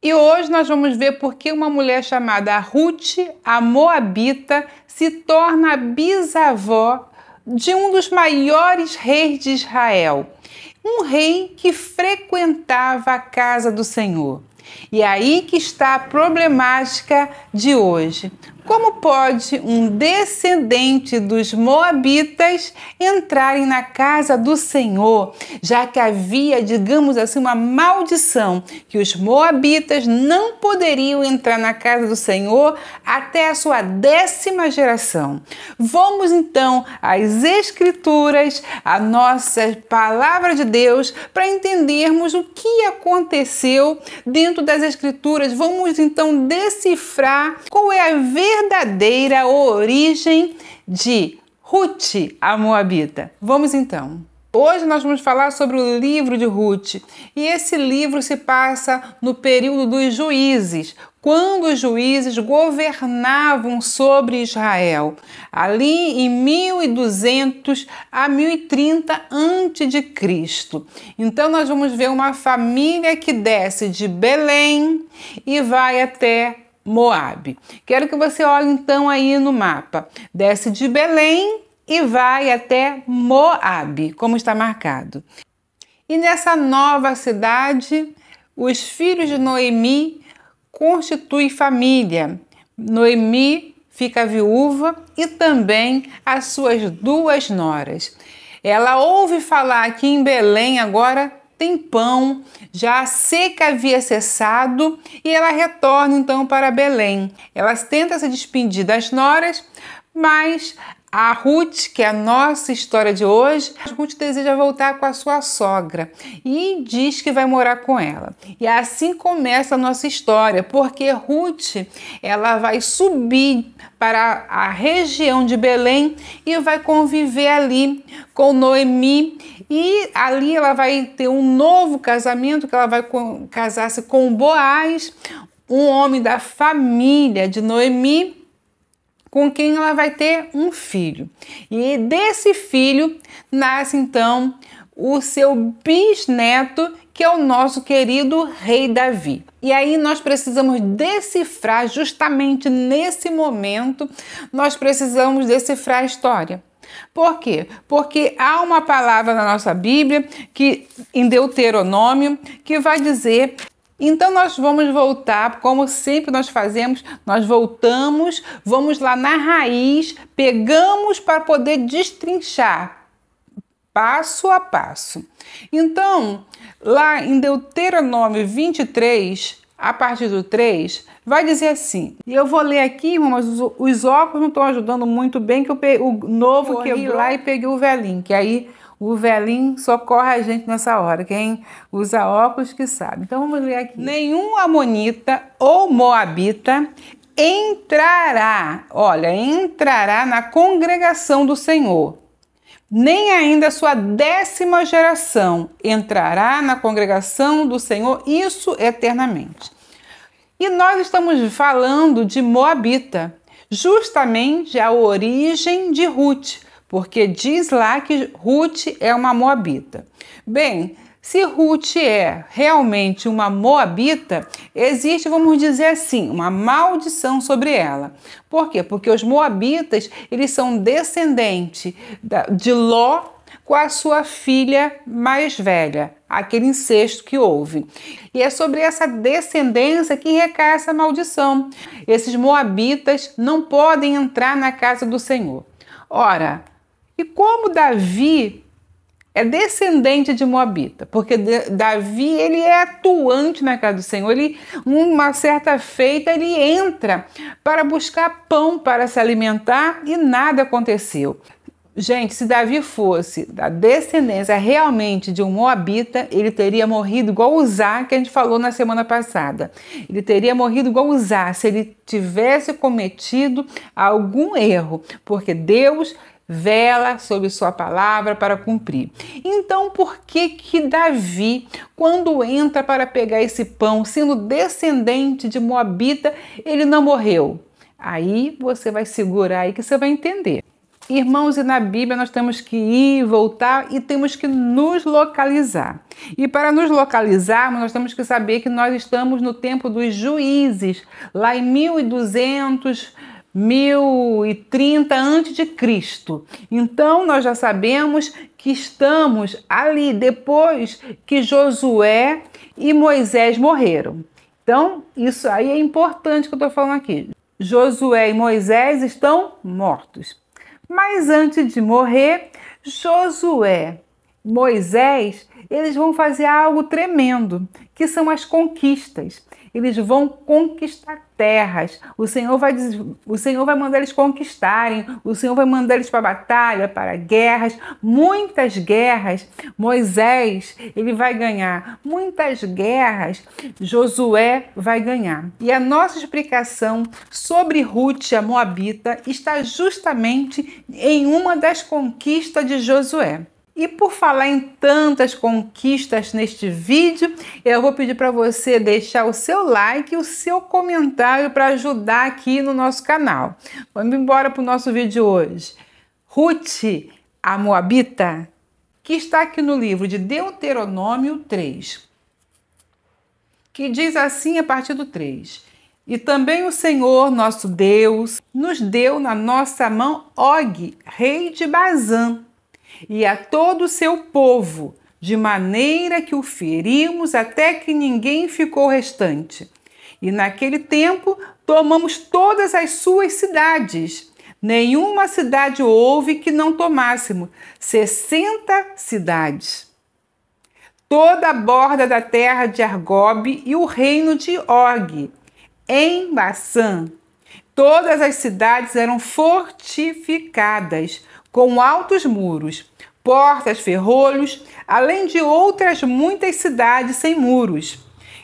E hoje nós vamos ver por que uma mulher chamada Ruth, a Moabita, se torna bisavó de um dos maiores reis de Israel, um rei que frequentava a casa do Senhor. E aí que está a problemática de hoje. Como pode um descendente dos Moabitas entrarem na casa do Senhor, já que havia, digamos assim, uma maldição, que os Moabitas não poderiam entrar na casa do Senhor até a sua 10ª geração? Vamos então às Escrituras, a nossa palavra de Deus, para entendermos o que aconteceu dentro das Escrituras. Vamos então decifrar qual é a verdadeira origem de Ruth, a Moabita. Vamos então. Hoje nós vamos falar sobre o livro de Ruth, e esse livro se passa no período dos juízes, quando os juízes governavam sobre Israel, ali em 1200 a 1030 a.C. Então nós vamos ver uma família que desce de Belém e vai até Moabe. Quero que você olhe então aí no mapa. Desce de Belém e vai até Moabe, como está marcado. E nessa nova cidade, os filhos de Noemi constituem família. Noemi fica viúva e também as suas 2 noras. Ela ouve falar que em Belém agora tem pão, já a seca havia cessado e ela retorna então para Belém. Ela tenta se despedir das noras, mas a Ruth, que é a nossa história de hoje, a Ruth deseja voltar com a sua sogra e diz que vai morar com ela. E assim começa a nossa história, porque Ruth, ela vai subir para a região de Belém e vai conviver ali com Noemi, e ali ela vai ter um novo casamento, que ela vai casar-se com Boaz, um homem da família de Noemi, com quem ela vai ter um filho. E desse filho nasce então o seu bisneto, que é o nosso querido rei Davi. E aí nós precisamos decifrar, justamente nesse momento, nós precisamos decifrar a história. Por quê? Porque há uma palavra na nossa Bíblia, que em Deuteronômio, que vai dizer... Então nós vamos voltar, como sempre nós fazemos, nós voltamos, vamos lá na raiz, pegamos para poder destrinchar, passo a passo. Então, lá em Deuteronômio 23, a partir do 3, vai dizer assim, e eu vou ler aqui, mas os óculos não estão ajudando muito bem, que o novo quebrou lá e peguei o velhinho, que aí... O velhinho socorre a gente nessa hora. Quem usa óculos que sabe. Então vamos ler aqui. Nenhum amonita ou moabita entrará na congregação do Senhor. Nem ainda a sua 10ª geração entrará na congregação do Senhor, isso eternamente. E nós estamos falando de Moabita, justamente a origem de Ruth, porque diz lá que Ruth é uma moabita. Bem, se Ruth é realmente uma moabita, existe, vamos dizer assim, uma maldição sobre ela. Por quê? Porque os moabitas, eles são descendentes de Ló com a sua filha mais velha, aquele incesto que houve. E é sobre essa descendência que recai essa maldição. Esses moabitas não podem entrar na casa do Senhor. Ora, e como Davi é descendente de Moabita, porque Davi ele é atuante na casa do Senhor, uma certa feita ele entra para buscar pão para se alimentar e nada aconteceu. Gente, se Davi fosse da descendência realmente de um Moabita, ele teria morrido igual Uzá, que a gente falou na semana passada. Ele teria morrido igual Uzá se ele tivesse cometido algum erro, porque Deus vela sobre sua palavra para cumprir. Então, por que Davi, quando entra para pegar esse pão, sendo descendente de Moabita, ele não morreu? Aí você vai segurar aí que você vai entender. Irmãos, e na Bíblia nós temos que ir, voltar e temos que nos localizar. E para nos localizarmos, nós temos que saber que nós estamos no tempo dos juízes, lá em 1200, 1030 a.C. Então, nós já sabemos que estamos ali depois que Josué e Moisés morreram. Então, isso aí é importante que eu estou falando aqui. Josué e Moisés estão mortos. Mas antes de morrer, Josué, Moisés, eles vão fazer algo tremendo, que são as conquistas. Eles vão conquistar terras. O Senhor vai mandar eles conquistarem. O Senhor vai mandar eles para batalha, para guerras. Muitas guerras. Moisés, ele vai ganhar. Muitas guerras, Josué vai ganhar. E a nossa explicação sobre Ruth, a Moabita, está justamente em uma das conquistas de Josué. E por falar em tantas conquistas neste vídeo, eu vou pedir para você deixar o seu like e o seu comentário para ajudar aqui no nosso canal. Vamos embora para o nosso vídeo hoje. Ruth, a Moabita, que está aqui no livro de Deuteronômio 3, que diz assim a partir do 3. E também o Senhor, nosso Deus, nos deu na nossa mão Og, rei de Bazã, e a todo o seu povo, de maneira que o ferimos até que ninguém ficou restante. E naquele tempo tomamos todas as suas cidades. Nenhuma cidade houve que não tomássemos, 60 cidades. Toda a borda da terra de Argobe e o reino de Og, em Baçã. Todas as cidades eram fortificadas, com altos muros, portas, ferrolhos, além de outras muitas cidades sem muros.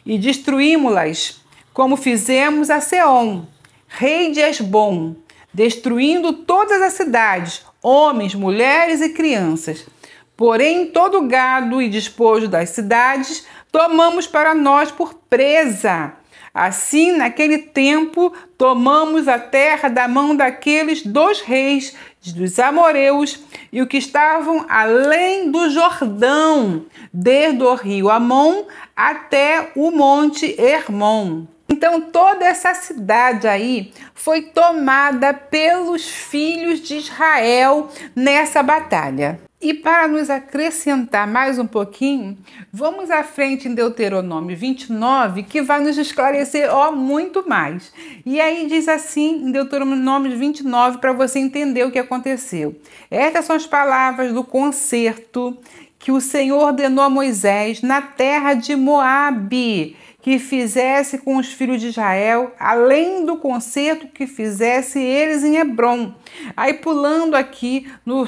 E destruímos-las, como fizemos a Seom, rei de Esbom, destruindo todas as cidades, homens, mulheres e crianças. Porém, todo o gado e despojo das cidades tomamos para nós por presa. Assim, naquele tempo, tomamos a terra da mão daqueles 2 reis, dos amoreus, e o que estavam além do Jordão, desde o rio Amon até o monte Hermon. Então, toda essa cidade aí foi tomada pelos filhos de Israel nessa batalha. E para nos acrescentar mais um pouquinho, vamos à frente em Deuteronômio 29, que vai nos esclarecer muito mais. E aí diz assim em Deuteronômio 29, para você entender o que aconteceu. Estas são as palavras do concerto que o Senhor ordenou a Moisés na terra de Moabe, que fizesse com os filhos de Israel, além do concerto que fizesse eles em Hebrom. Aí pulando aqui no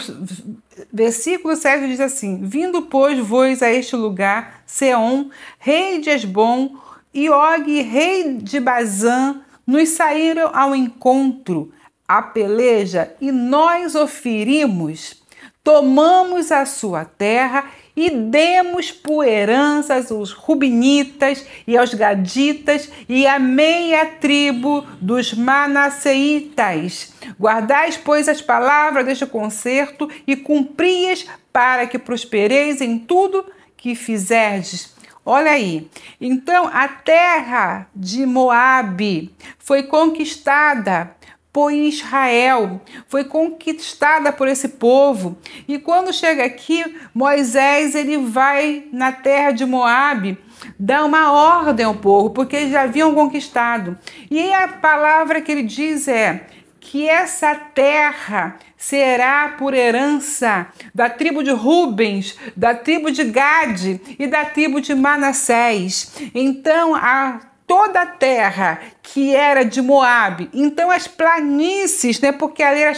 versículo 7 diz assim: vindo, pois, vós a este lugar, Seom, rei de Esbom, e Og, rei de Bazã, nos saíram ao encontro, a peleja, e nós o ferimos. Tomamos a sua terra e demos por herança aos Rubinitas e aos Gaditas e a meia tribo dos Manasseitas. Guardais, pois, as palavras deste concerto e cumpri-as para que prospereis em tudo que fizerdes. Olha aí, então a terra de Moabe foi conquistada por Israel, foi conquistada por esse povo. E quando chega aqui, Moisés ele vai na terra de Moabe dar uma ordem ao povo, porque eles já haviam conquistado. E a palavra que ele diz é que essa terra será por herança da tribo de Rubens, da tribo de Gade e da tribo de Manassés. Então, toda a terra que era de Moabe, então as planícies, né? Porque ali eram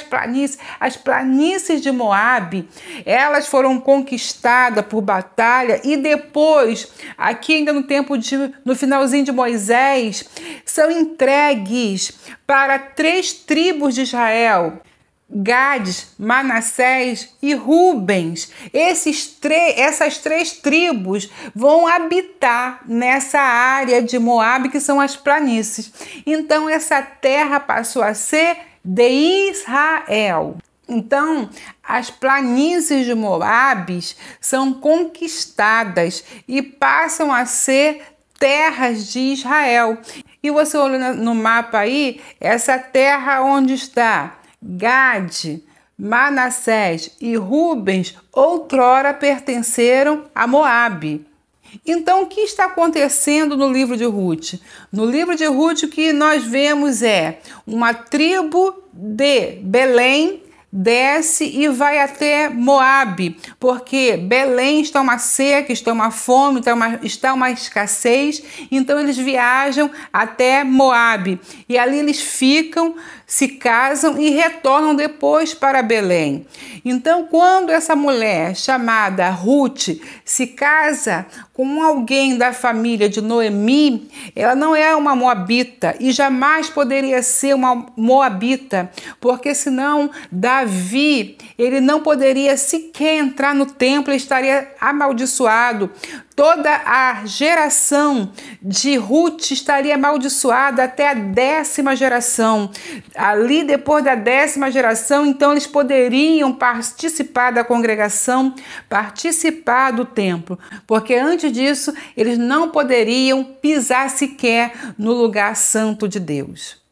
as planícies de Moabe, elas foram conquistadas por batalha e depois, aqui ainda no finalzinho de Moisés, são entregues para 3 tribos de Israel: Gades, Manassés e Rubens. Essas 3 tribos vão habitar nessa área de Moabe, que são as planícies. Então essa terra passou a ser de Israel. Então, as planícies de Moabes são conquistadas e passam a ser terras de Israel. E você olha no mapa aí, essa terra onde está Gade, Manassés e Rubens, outrora pertenceram a Moabe. Então, o que está acontecendo no livro de Ruth? No livro de Ruth, o que nós vemos é uma tribo de Belém desce e vai até Moabe, porque Belém está uma seca, está uma fome, está uma escassez, então eles viajam até Moabe e ali eles ficam, se casam e retornam depois para Belém. Então, quando essa mulher chamada Ruth se casa com alguém da família de Noemi, ela não é uma moabita e jamais poderia ser uma moabita, porque senão Davi, ele não poderia sequer entrar no templo e estaria amaldiçoado. Toda a geração de Ruth estaria amaldiçoada até a 10ª geração. Ali, depois da 10ª geração, então eles poderiam participar da congregação, participar do templo, porque antes disso eles não poderiam pisar sequer no lugar santo de Deus.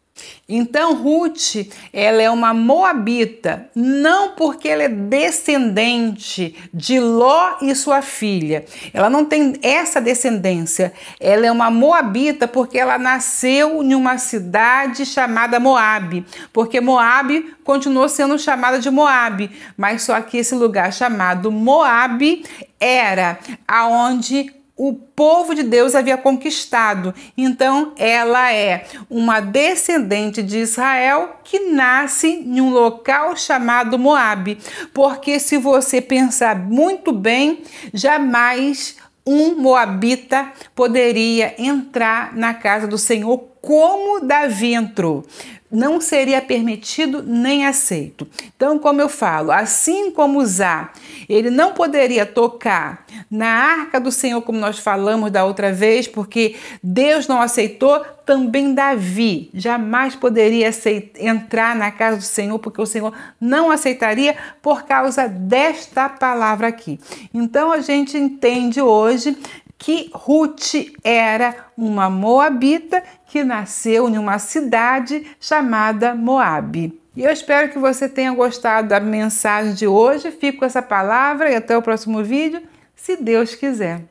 Então Ruth, ela é uma moabita, não porque ela é descendente de Ló e sua filha. Ela não tem essa descendência. Ela é uma moabita porque ela nasceu em uma cidade chamada Moabe, porque Moabe continuou sendo chamada de Moabe, mas só que esse lugar chamado Moabe era aonde o povo de Deus havia conquistado. Então, ela é uma descendente de Israel que nasce em um local chamado Moabe. Porque se você pensar muito bem, jamais um moabita poderia entrar na casa do Senhor como Davi entrou. Não seria permitido nem aceito. Então, como eu falo, assim como Uzá, ele não poderia tocar na arca do Senhor, como nós falamos da outra vez, porque Deus não aceitou, também Davi jamais poderia entrar na casa do Senhor, porque o Senhor não aceitaria por causa desta palavra aqui. Então, a gente entende hoje que Ruth era uma moabita que nasceu em uma cidade chamada Moabe. E eu espero que você tenha gostado da mensagem de hoje. Fico com essa palavra e até o próximo vídeo, se Deus quiser.